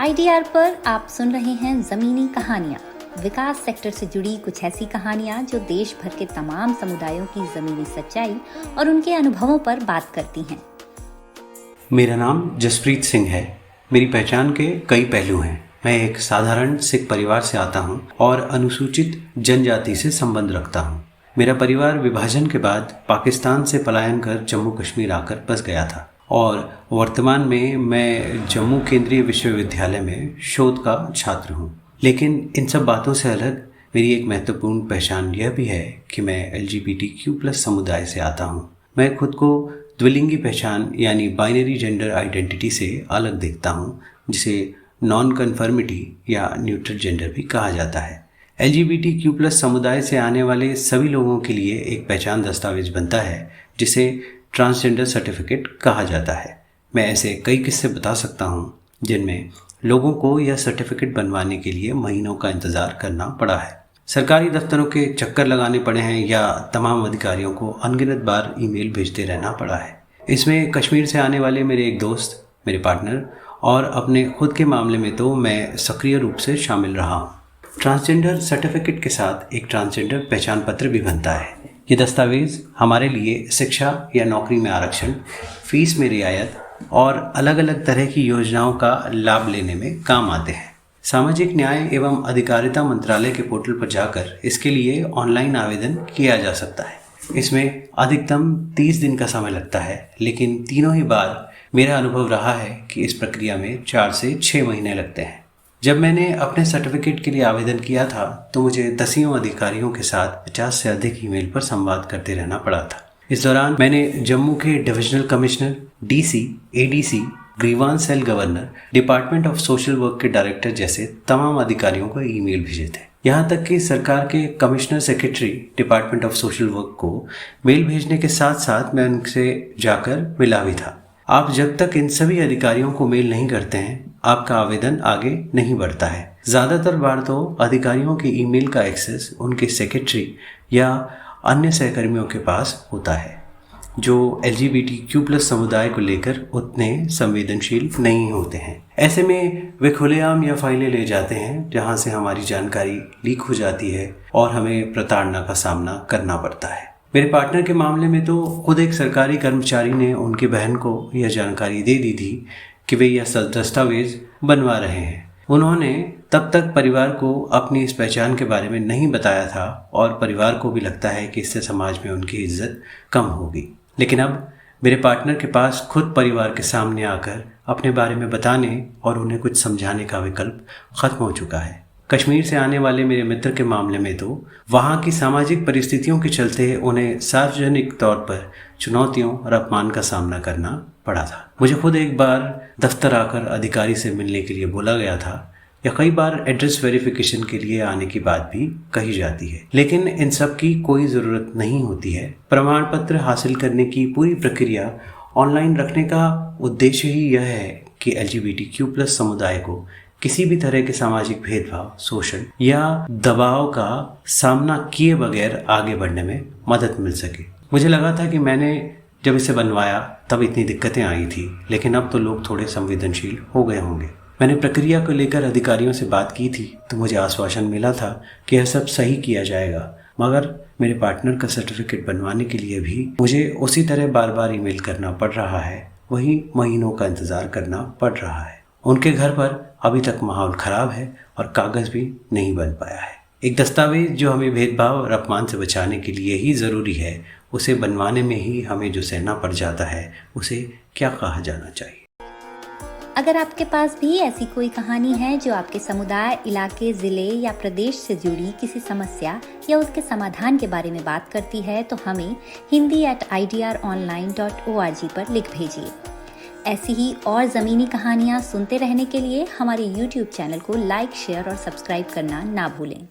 IDR पर आप सुन रहे हैं ज़मीनी कहानियाँ, विकास सेक्टर से जुड़ी कुछ ऐसी कहानियाँ जो देश भर के तमाम समुदायों की ज़मीनी सच्चाई और उनके अनुभवों पर बात करती हैं। मेरा नाम जसप्रीत सिंह है। मेरी पहचान के कई पहलू हैं। मैं एक साधारण सिख परिवार से आता हूँ और अनुसूचित जनजाति से संबंध रखता हूँ। मेरा परिवार विभाजन के बाद पाकिस्तान से पलायन कर जम्मू कश्मीर आकर बस गया था और वर्तमान में मैं जम्मू केंद्रीय विश्वविद्यालय में शोध का छात्र हूँ। लेकिन इन सब बातों से अलग मेरी एक महत्वपूर्ण पहचान यह भी है कि मैं LGBTQ+ समुदाय से आता हूँ। मैं खुद को द्विलिंगी पहचान यानी बाइनरी जेंडर आइडेंटिटी से अलग देखता हूँ, जिसे नॉन कन्फर्मिटी या न्यूट्रल जेंडर भी कहा जाता है। LGBTQ+ समुदाय से आने वाले सभी लोगों के लिए एक पहचान दस्तावेज बनता है, जिसे ट्रांसजेंडर सर्टिफिकेट कहा जाता है। मैं ऐसे कई किस्से बता सकता हूँ जिनमें लोगों को यह सर्टिफिकेट बनवाने के लिए महीनों का इंतज़ार करना पड़ा है। सरकारी दफ्तरों के चक्कर लगाने पड़े हैं या तमाम अधिकारियों को अनगिनत बार ईमेल भेजते रहना पड़ा है। इसमें कश्मीर से आने वाले मेरे एक दोस्त, मेरे पार्टनर और अपने खुद के मामले में तो मैं सक्रिय रूप से शामिल रहा हूँ। ट्रांसजेंडर सर्टिफिकेट के साथ एक ट्रांसजेंडर पहचान पत्र भी बनता है। ये दस्तावेज हमारे लिए शिक्षा या नौकरी में आरक्षण, फीस में रियायत और अलग अलग तरह की योजनाओं का लाभ लेने में काम आते हैं। सामाजिक न्याय एवं अधिकारिता मंत्रालय के पोर्टल पर जाकर इसके लिए ऑनलाइन आवेदन किया जा सकता है। इसमें अधिकतम 30 दिन का समय लगता है, लेकिन तीनों ही बार मेरा अनुभव रहा है कि इस प्रक्रिया में 4 से 6 महीने लगते हैं। जब मैंने अपने सर्टिफिकेट के लिए आवेदन किया था तो मुझे दसियों अधिकारियों के साथ 50 से अधिक ईमेल पर संवाद करते रहना पड़ा था। इस दौरान मैंने जम्मू के divisional commissioner, DC, ADC, grievance cell governor, department of social work के डायरेक्टर जैसे तमाम अधिकारियों को ईमेल भेजे थे। यहाँ तक कि सरकार के commissioner secretary department of social work को मेल भेजने के साथ साथ मैं उनसे जाकर मिला भी था। आप जब तक इन सभी अधिकारियों को मेल नहीं करते हैं, आपका आवेदन आगे नहीं बढ़ता है। ज़्यादातर बार तो अधिकारियों के ईमेल का एक्सेस उनके सेक्रेटरी या अन्य सहकर्मियों के पास होता है, जो LGBTQ+ समुदाय को लेकर उतने संवेदनशील नहीं होते हैं। ऐसे में वे खुलेआम या फाइलें ले जाते हैं, जहां से हमारी जानकारी लीक हो जाती है और हमें प्रताड़ना का सामना करना पड़ता है। मेरे पार्टनर के मामले में तो खुद एक सरकारी कर्मचारी ने उनकी बहन को यह जानकारी दे दी थी कि वे यह दस्तावेज बनवा रहे हैं। उन्होंने तब तक परिवार को अपनी इस पहचान के बारे में नहीं बताया था और परिवार को भी लगता है कि इससे समाज में उनकी इज्जत कम होगी। लेकिन अब मेरे पार्टनर के पास खुद परिवार के सामने आकर अपने बारे में बताने और उन्हें कुछ समझाने का विकल्प खत्म हो चुका है। कश्मीर से आने वाले मेरे मित्र के मामले में तो वहाँ की सामाजिक परिस्थितियों के चलते उन्हें सार्वजनिक तौर पर चुनौतियों और अपमान का सामना करना पड़ा था। मुझे खुद एक बार दफ्तर आकर अधिकारी से मिलने के लिए बोला गया था, या कई बार एड्रेस वेरिफिकेशन के लिए आने की बात भी कही जाती है, लेकिन इन सब की कोई ज़रूरत नहीं होती है। प्रमाण पत्र हासिल करने की पूरी प्रक्रिया ऑनलाइन रखने का उद्देश्य ही यह है कि LGBTQ+ समुदाय को किसी भी तरह के सामाजिक भेदभाव, शोषण या दबाव का सामना किए बगैर आगे बढ़ने में मदद मिल सके। मुझे लगा था कि मैंने जब इसे बनवाया तब इतनी दिक्कतें आई थी, लेकिन अब तो लोग थोड़े संवेदनशील हो गए होंगे। मैंने प्रक्रिया को लेकर अधिकारियों से बात की थी तो मुझे आश्वासन मिला था कि यह सब सही किया जाएगा, मगर मेरे पार्टनर का सर्टिफिकेट बनवाने के लिए भी मुझे उसी तरह बार बार ईमेल करना पड़ रहा है, वही महीनों का इंतज़ार करना पड़ रहा है। उनके घर पर अभी तक माहौल खराब है और कागज़ भी नहीं बन पाया है। एक दस्तावेज जो हमें भेदभाव और अपमान से बचाने के लिए ही ज़रूरी है, उसे बनवाने में ही हमें जो सहना पड़ जाता है, उसे क्या कहा जाना चाहिए। अगर आपके पास भी ऐसी कोई कहानी है जो आपके समुदाय, इलाके, ज़िले या प्रदेश से जुड़ी किसी समस्या या उसके समाधान के बारे में बात करती है, तो हमें hindi@idronline.org पर लिख भेजिए। ऐसी ही और ज़मीनी कहानियाँ सुनते रहने के लिए हमारे YouTube चैनल को लाइक, शेयर और सब्सक्राइब करना ना भूलें।